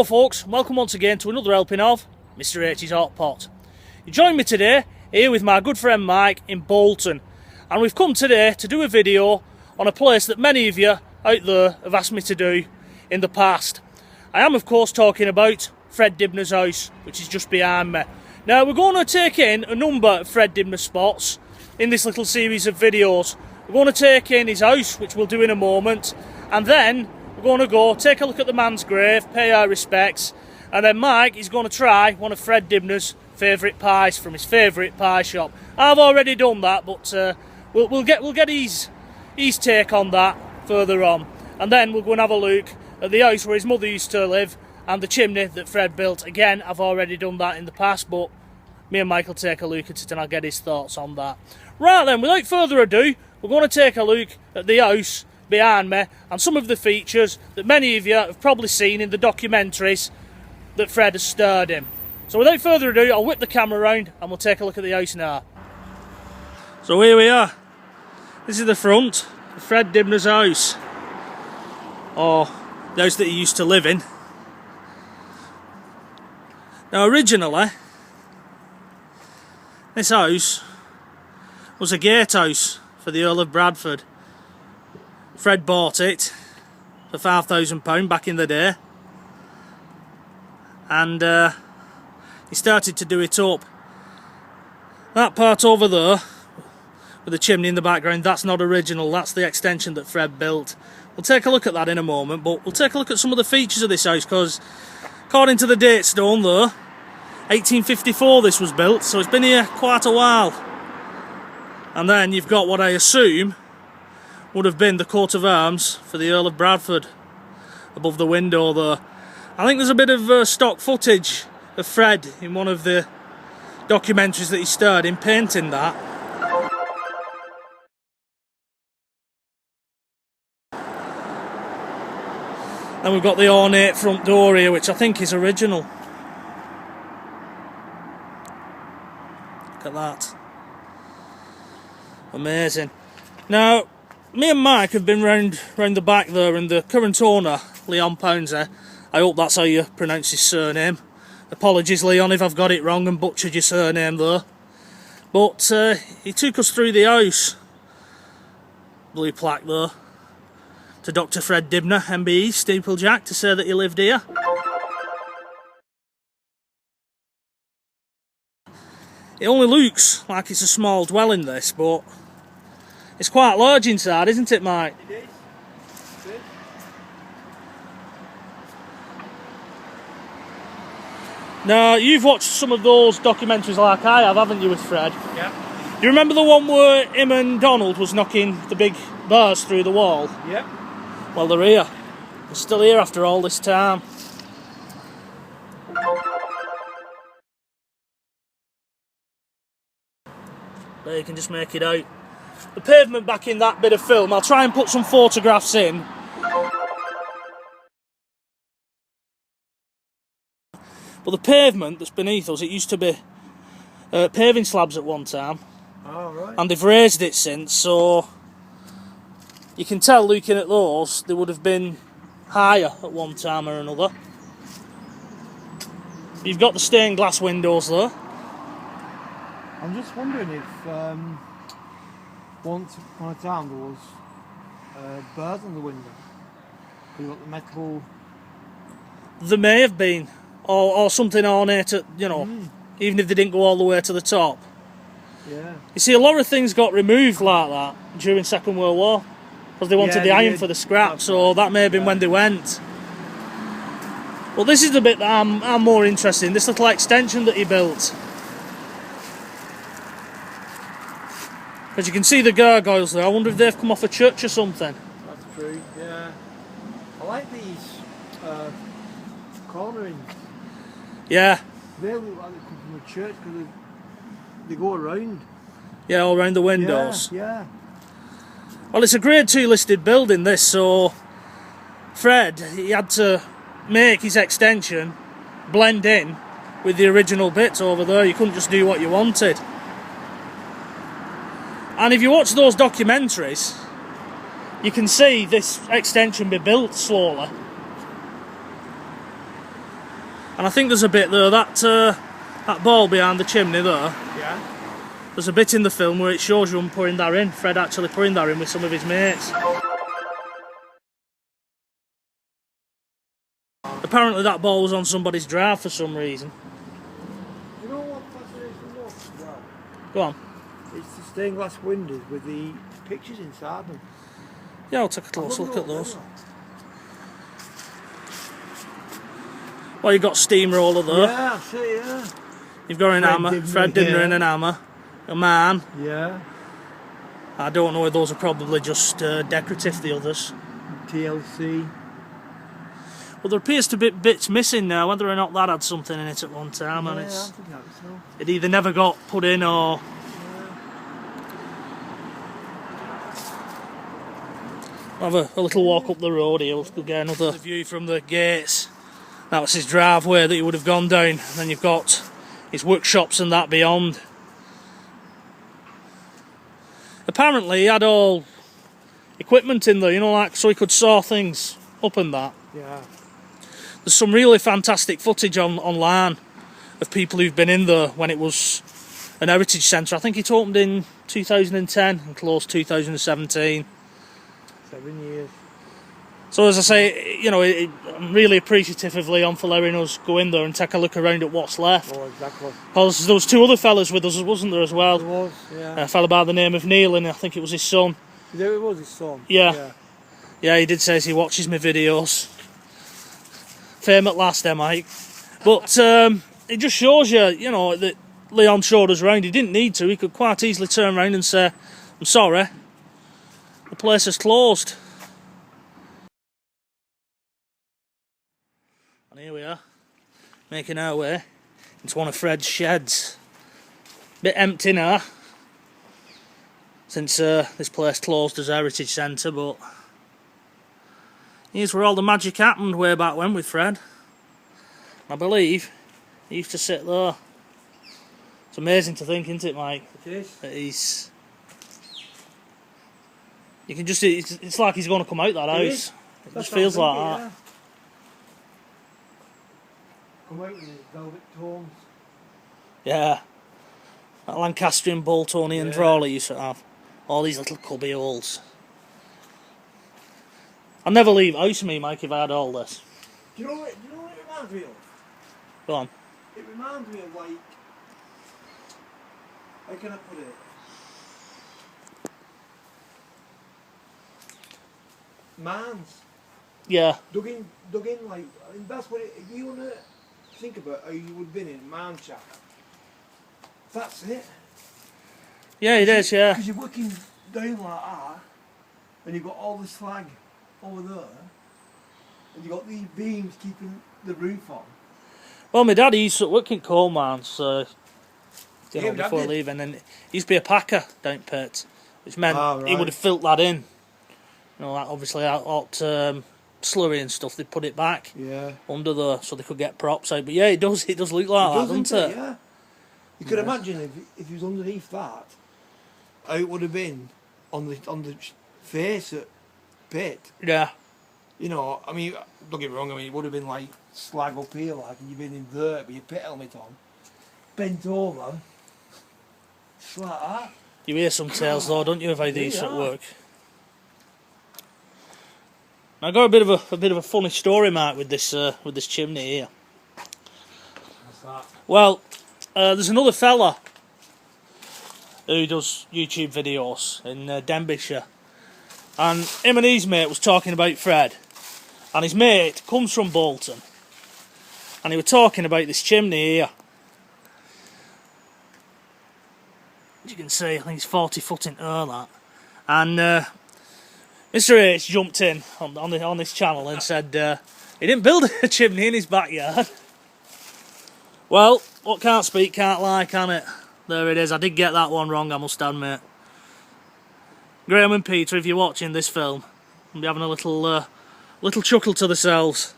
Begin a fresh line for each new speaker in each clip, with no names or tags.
Hello folks, welcome once again to another helping of Mr H's Hot Pot. You join me today here with my good friend Mike in Bolton, and we've come today to do a video on a place that many of you out there have asked me to do in the past. I am of course talking about Fred Dibnah's house, which is just behind me. Now we're going to take in a number of Fred Dibnah spots in this little series of videos. We're going to take in his house, which we'll do in a moment, and then we're going to go take a look at the man's grave, pay our respects, and then Mike is going to try one of Fred Dibnah's favourite pies from his favourite pie shop. I've already done that, but we'll get his take on that further on, and then we'll go and have a look at the house where his mother used to live and the chimney that Fred built. Again, I've already done that in the past, but me and Mike will take a look at it and I'll get his thoughts on that. Right then, without further ado, we're going to take a look at the house behind me and some of the features that many of you have probably seen in the documentaries that Fred has starred in. So without further ado, I'll whip the camera around and we'll take a look at the house now. So here we are. This is the front of Fred Dibnah's house, or the house that he used to live in. Now originally, this house was a gatehouse for the Earl of Bradford. Fred bought it for £5,000 back in the day, and he started to do it up. That part over there with the chimney in the background, that's not original, that's the extension that Fred built. We'll take a look at that in a moment, but we'll take a look at some of the features of this house, because according to the date stone there, 1854 this was built, so it's been here quite a while. And then you've got what I assume would have been the coat of arms for the Earl of Bradford above the window there. I think there's a bit of stock footage of Fred in one of the documentaries that he starred in painting that. Then we've got the ornate front door here, which I think is original. Look at that. Amazing. Now, me and Mike have been round the back there, and the current owner, Leon Poundsey, I hope that's how you pronounce his surname. Apologies, Leon, if I've got it wrong and butchered your surname there. But he took us through the house. Blue plaque there to Dr. Fred Dibnah, MBE, Steeplejack, to say that he lived here. It only looks like it's a small dwelling, this, but it's quite large inside, isn't it, Mike? It is. Good. Now, you've watched some of those documentaries like I have, haven't you, with Fred? Yeah. Do you remember the one where him and Donald was knocking the big bars through the wall? Yeah. Well, they're here. They're still here after all this time. There you can just make it out. The pavement back in that bit of film, I'll try and put some photographs in. But the pavement that's beneath us, it used to be paving slabs at one time. Oh, right. And they've raised it since, so you can tell looking at those, they would have been higher at one time or another. You've got the stained glass windows there.
I'm just wondering if once upon a time there was birds on the window. You got the metal.
There may have been, or something ornate, you know, even if they didn't go all the way to the top. Yeah. You see, a lot of things got removed like that during Second World War because they wanted the iron for the scrap, so that may have been when they went. Well, this is the bit that I'm more interested in, this little extension that he built. Because you can see the gargoyles there. I wonder if they've come off a church or something.
That's true, yeah. I like these cornerings.
Yeah.
They look like they come from a church because they go around.
Yeah, all around the windows.
Yeah.
Well, it's a grade 2 listed building, this, so Fred, he had to make his extension blend in with the original bits over there. You couldn't just do what you wanted. And if you watch those documentaries, you can see this extension be built slowly. And I think there's a bit there, that ball behind the chimney there.
Yeah.
There's a bit in the film where it shows you him putting that in, Fred actually putting that in with some of his mates. Apparently that ball was on somebody's drive for some reason.
You know what fascinates me most as well?
Go on.
It's the stained glass windows with the pictures inside them.
Yeah, I'll take a close look at those. Well, you've got steamroller there.
Yeah, I see, yeah.
You've got an hammer, Fred Dibnah
yeah.
and an hammer. A man.
Yeah.
I don't know if those are probably just decorative, the others.
TLC.
Well, there appears to be bits missing now, whether or not that had something in it at one time,
Yeah,
and
I think that was so.
it either never got put in or... We'll have a little walk up the road here, we'll get another view from the gates. That was his driveway that he would have gone down, and then you've got his workshops and that beyond. Apparently he had all equipment in there, you know, like so he could saw things up and that.
Yeah.
There's some really fantastic footage online of people who've been in there when it was an heritage centre. I think it opened in 2010 and closed 2017.
7 years.
So as I say, you know, I'm really appreciative of Leon for letting us go in there and take a look around at what's left.
Oh, exactly.
Because there was two other fellas with us, wasn't there, as well?
There was, yeah.
A fella by the name of Neil, and I think it was his son.
There it was his son.
Yeah. Yeah, he did say he watches my videos. Fame at last, Mike. But it just shows you, you know, that Leon showed us round. He didn't need to. He could quite easily turn around and say, "I'm sorry, the place is closed." And here we are, making our way into one of Fred's sheds. Bit empty now, since this place closed as a heritage centre, but here's where all the magic happened way back when with Fred. I believe he used to sit there. It's amazing to think, isn't it, Mike?
It is.
That he's... You can just... It's like he's going to come out that house. It just feels like that.
Yeah. Come out with his velvet tones.
Yeah. That Lancastrian Boltonian drawl he used to have. All these little cubby holes. I'd never leave house, me, Mike, if I had all this.
Do you know what it reminds me of?
Go on.
It reminds me of, like, how can I put it? Mines.
Yeah.
Dug in, like, I mean, that's what it, if you want to think about how you would have been in a mine shaft, that's it.
Yeah, it is, yeah.
Because you're working down like that, and you've got all the slag over there, and you've got these beams keeping the roof on.
Well, my dad used to work in coal mines, you know,
Yeah,
before leaving, and he used to be a packer down pit, which meant
right.
he would have filled that in. You know, that obviously that hot slurry and stuff, they put it back under there so they could get props out. But yeah, it does look like that, doesn't it?
Yeah. You could imagine if he was underneath that, how it would have been on the face at pit.
Yeah.
You know, I mean, don't get me wrong, I mean, it would have been like slag up here, like, and you've been in there with your pit helmet on, bent over, just like that.
You hear some tales though, don't you, of how these sort of work? I got a bit of a funny story, Mark, with this chimney here.
What's that?
Well, there's another fella who does YouTube videos in Denbighshire, and him and his mate was talking about Fred, and his mate comes from Bolton, and he were talking about this chimney here. As you can see, I think it's 40 foot in air, that, and Mr. H jumped in on this channel and said he didn't build a chimney in his backyard. Well, what can't speak can't lie, can it? There it is. I did get that one wrong, I must admit. Graham and Peter, if you're watching this film, you'll be having a little chuckle to themselves.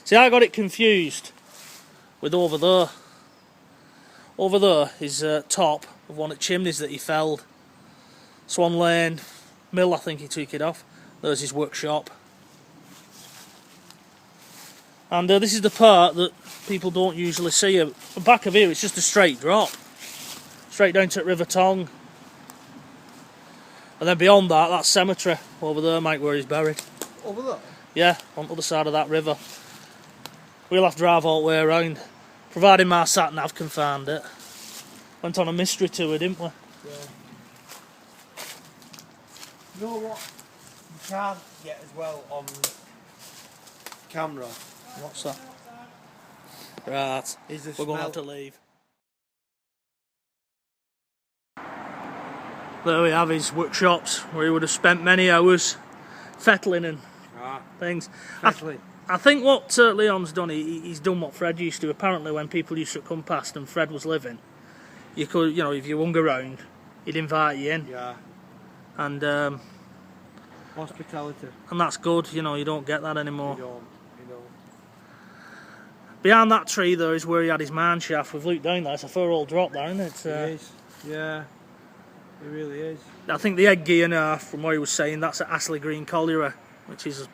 See, I got it confused with over there. Over there is top of one of the chimneys that he felled. Swan Lane Mill, I think he took it off. There's his workshop. And this is the part that people don't usually see. The back of here, it's just a straight drop. Straight down to River Tong. And then beyond that, that's cemetery over there, Mike, where he's buried.
Over there?
Yeah, on the other side of that river. We'll have to drive all the way around, providing my sat-nav can find it. Went on a mystery tour, didn't we?
Yeah. You know what you can't get as well on camera?
What's that? Right,
Is the
we're going to have to
smell.
leave. There we have his workshops, where he would have spent many hours fettling and things. I think what Leon's done, he's done what Fred used to. Apparently when people used to come past and Fred was living, you could, you know, if you hung around, he'd invite you in.
Yeah.
And
Hospitality.
and that's good, you know, you don't get that anymore.
You don't.
Behind that tree there is where he had his mine shaft. We've looked down there, it's a furrow drop there, isn't it?
It is. Yeah. It really is.
I think the egg gear now, from what he was saying, that's at Astley Green Colliery, which is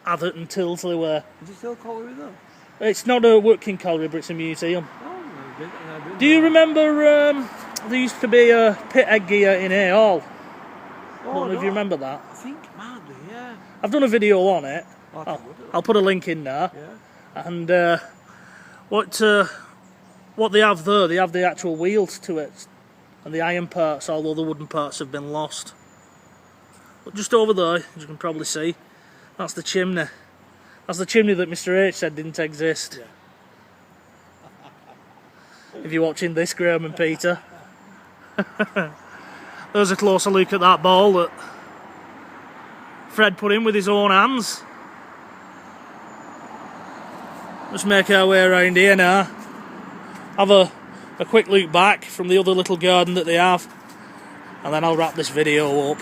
Atherton Tilsley where...
Is it still colliery though?
It's not a working colliery, but it's a museum.
Oh, no,
Do you remember there used to be a pit egg gear in A Hall? I don't know if you remember that.
I think it might be, yeah.
I've done a video on it.
I'll
I'll put a link in there.
Yeah.
And what they have there, they have the actual wheels to it. And the iron parts, although the wooden parts have been lost. But just over there, as you can probably see, that's the chimney. That's the chimney that Mr H said didn't exist.
Yeah.
If you're watching this, Graham and Peter. There's a closer look at that ball that Fred put in with his own hands. Let's make our way around here now. Have a quick look back from the other little garden that they have, and then I'll wrap this video up.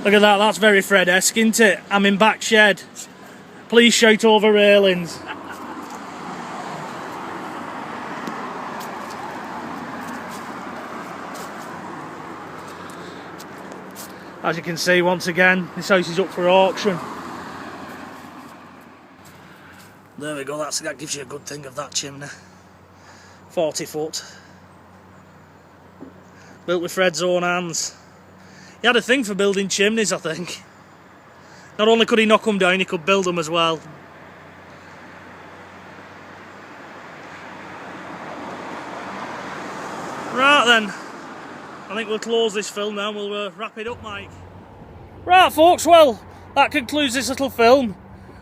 Look at that, that's very Fred-esque, isn't it? I'm in back shed. Please shout over railings. As you can see, once again, this house is up for auction. There we go, that gives you a good thing of that chimney. 40 foot. Built with Fred's own hands. He had a thing for building chimneys, I think. Not only could he knock them down, he could build them as well. Right then, I think we'll close this film now and we'll wrap it up, Mike. Right folks, well, that concludes this little film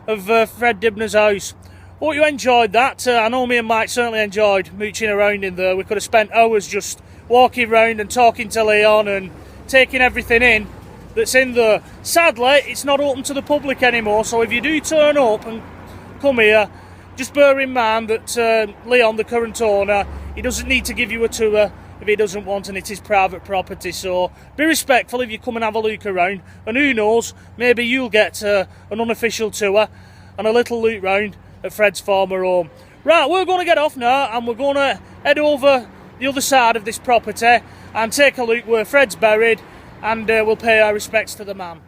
of Fred Dibnah's house. Hope you enjoyed that. I know me and Mike certainly enjoyed mooching around in there. We could have spent hours just walking around and talking to Leon and taking everything in that's in there. Sadly, it's not open to the public anymore, so if you do turn up and come here, just bear in mind that Leon, the current owner, he doesn't need to give you a tour if he doesn't want, and it is private property, so be respectful if you come and have a look around, and who knows, maybe you'll get an unofficial tour and a little look round at Fred's former home. Right, we're going to get off now and we're going to head over the other side of this property and take a look where Fred's buried, and we'll pay our respects to the man.